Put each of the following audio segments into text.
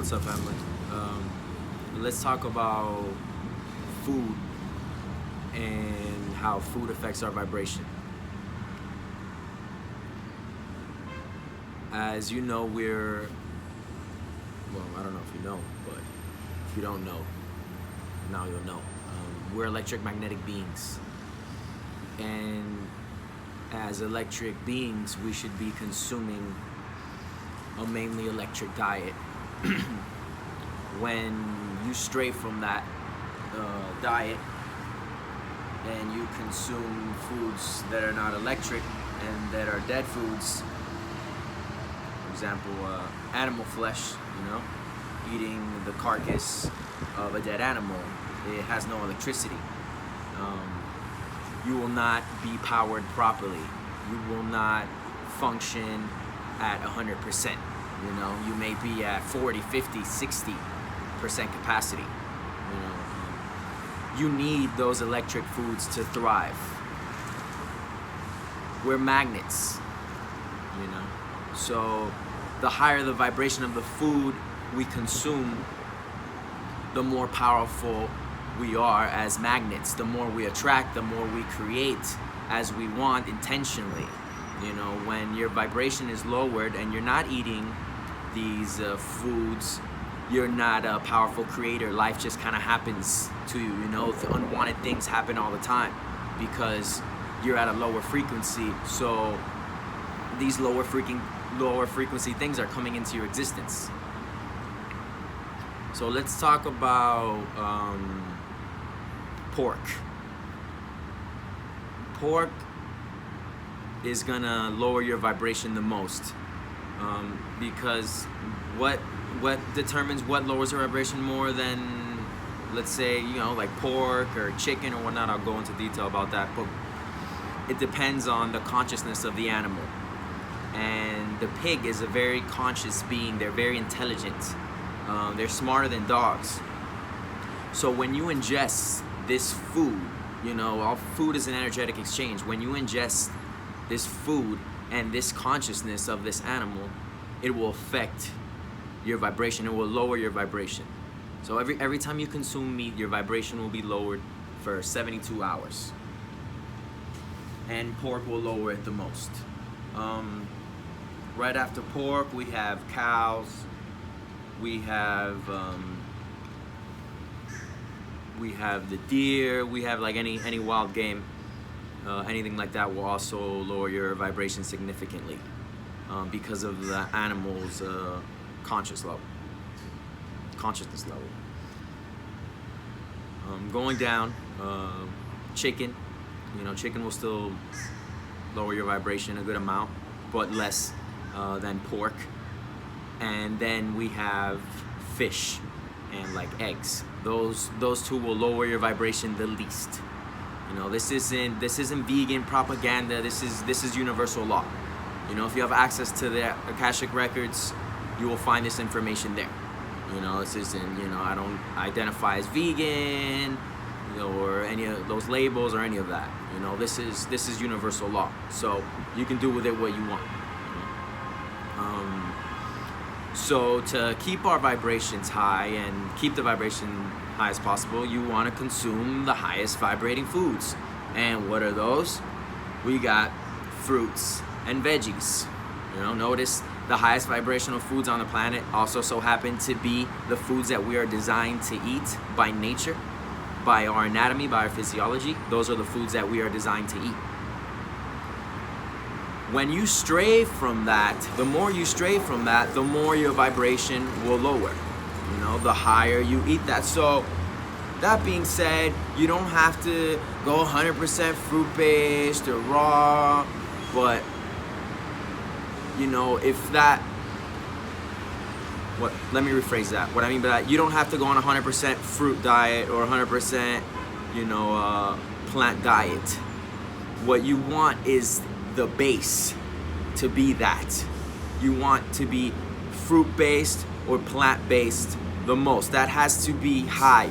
What's up, family? Let's talk about food and how food affects our vibration. As you know, I don't know if you know, but if you don't know, now you'll know. We're electric magnetic beings. And as electric beings, we should be consuming a mainly electric diet. When you stray from that diet and you consume foods that are not electric and that are dead foods, for example, animal flesh, eating the carcass of a dead animal, it has no electricity. You will not be powered properly. You will not function at 100%. You may be at 40, 50, 60% capacity. You need those electric foods to thrive. We're magnets, so the higher the vibration of the food we consume, the more powerful we are as magnets. The more we attract, the more we create as we want intentionally. When your vibration is lowered and you're not eating these foods, you're not a powerful creator. Life just kind of happens to you. The unwanted things happen all the time because you're at a lower frequency. So these lower frequency things are coming into your existence. So let's talk about pork. Pork is gonna lower your vibration the most, because what determines what lowers your vibration more than, let's say, like pork or chicken or whatnot. I'll go into detail about that, but it depends on the consciousness of the animal. And the pig is a very conscious being. They're very intelligent. They're smarter than dogs. So when you ingest this food, all food is an energetic exchange. When you ingest this food and this consciousness of this animal, it will affect your vibration. It will lower your vibration. So every time you consume meat, your vibration will be lowered for 72 hours. And pork will lower it the most. Right after pork, we have cows. We have the deer. We have like any wild game. Anything like that will also lower your vibration significantly, because of the animal's consciousness level. Going down, chicken. Chicken will still lower your vibration a good amount, but less than pork. And then we have fish and like eggs. Those two will lower your vibration the least. This isn't vegan propaganda. This is universal law. If you have access to the Akashic records, you will find this information there. This isn't, I don't identify as vegan, or any of those labels or any of that. This is universal law. So you can do with it what you want. So to keep our vibrations high and keep the vibration high as possible, you want to consume the highest vibrating foods. And what are those? We got fruits and veggies. Notice the highest vibrational foods on the planet also so happen to be the foods that we are designed to eat by nature, by our anatomy, by our physiology. Those are the foods that we are designed to eat. When you stray from that, the more you stray from that, the more your vibration will lower. The higher you eat that. So that being said, you don't have to go 100% fruit-based or raw, but let me rephrase that. What I mean by that, you don't have to go on a 100% fruit diet or 100% plant diet. What you want is the base to be that. You want to be fruit-based or plant-based the most. That has to be high,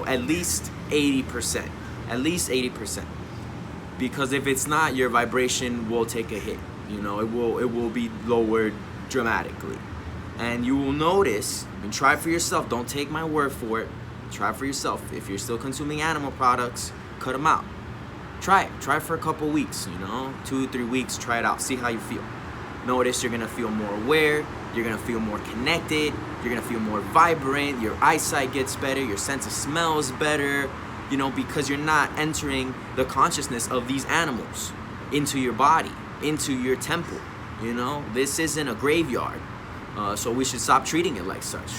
at least 80%. At least 80%. Because if it's not, your vibration will take a hit. It will be lowered dramatically. And you will notice, and try it for yourself, don't take my word for it, try it for yourself. If you're still consuming animal products, cut them out. Try it for a couple weeks, 2-3 weeks, try it out, see how you feel. Notice you're gonna feel more aware, you're gonna feel more connected, you're gonna feel more vibrant, your eyesight gets better, your sense of smell is better, because you're not entering the consciousness of these animals into your body, into your temple. This isn't a graveyard, so we should stop treating it like such.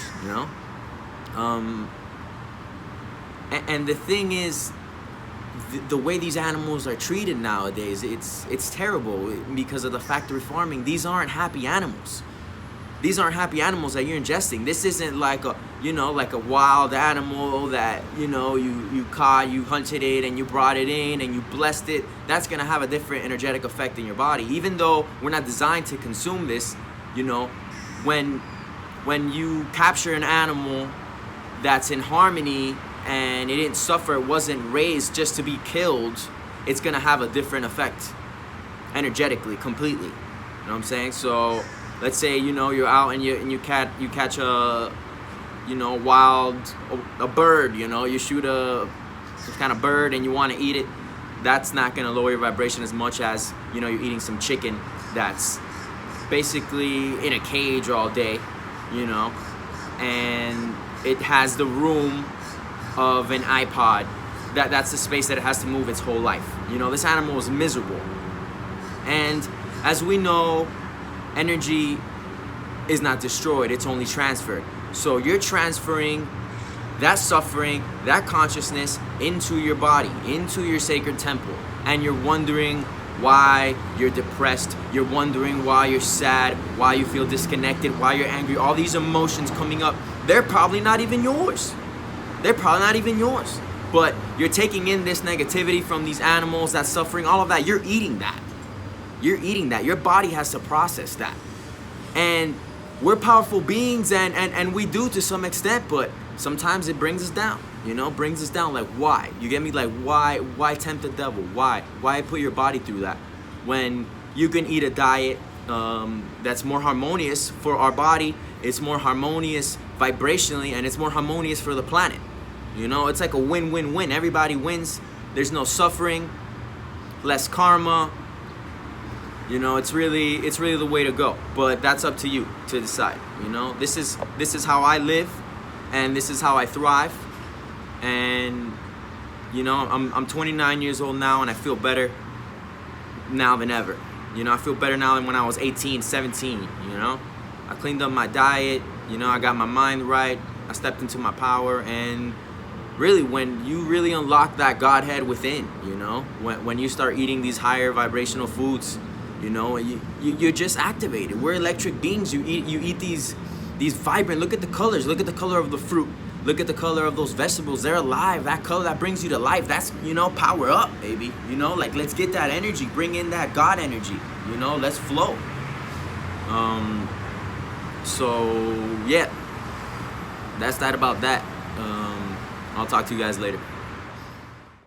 And the thing is, the way these animals are treated nowadays, it's terrible because of the factory farming. These aren't happy animals. These aren't happy animals that you're ingesting. This isn't like a wild animal that you caught, you hunted it, and you brought it in and you blessed it. That's gonna have a different energetic effect in your body. Even though we're not designed to consume this, when you capture an animal that's in harmony and it didn't suffer, it wasn't raised just to be killed, it's gonna have a different effect energetically, completely. You know what I'm saying? So let's say you're out and you catch a a bird. You shoot some kind of bird and you want to eat it. That's not gonna lower your vibration as much as you're eating some chicken that's basically in a cage all day, and it has the room of an iPod. That's the space that it has to move its whole life. This animal is miserable. And as we know, energy is not destroyed, it's only transferred. So you're transferring that suffering, that consciousness into your body, into your sacred temple. And you're wondering why you're depressed, you're wondering why you're sad, why you feel disconnected, why you're angry. All these emotions coming up, they're probably not even yours. But you're taking in this negativity from these animals, that suffering, all of that. You're eating that. Your body has to process that. And we're powerful beings, and we do to some extent, but sometimes it brings us down. Brings us down. Like, why? You get me? Like, why tempt the devil? Why put your body through that when you can eat a diet that's more harmonious for our body? It's more harmonious vibrationally, and it's more harmonious for the planet. It's like a win-win-win. Everybody wins. There's no suffering, less karma. It's really the way to go. But that's up to you to decide. This is how I live, and this is how I thrive. And I'm 29 years old now, and I feel better now than ever. I feel better now than when I was 18, 17. I cleaned up my diet. I got my mind right. I stepped into my power, and really, when you really unlock that Godhead within, when you start eating these higher vibrational foods, you're just activated. We're electric beings. You eat these vibrant. Look at the colors. Look at the color of the fruit. Look at the color of those vegetables. They're alive. That color, that brings you to life. That's power up, baby. Like, let's get that energy. Bring in that God energy. Let's flow. So yeah, that's that about that. I'll talk to you guys later.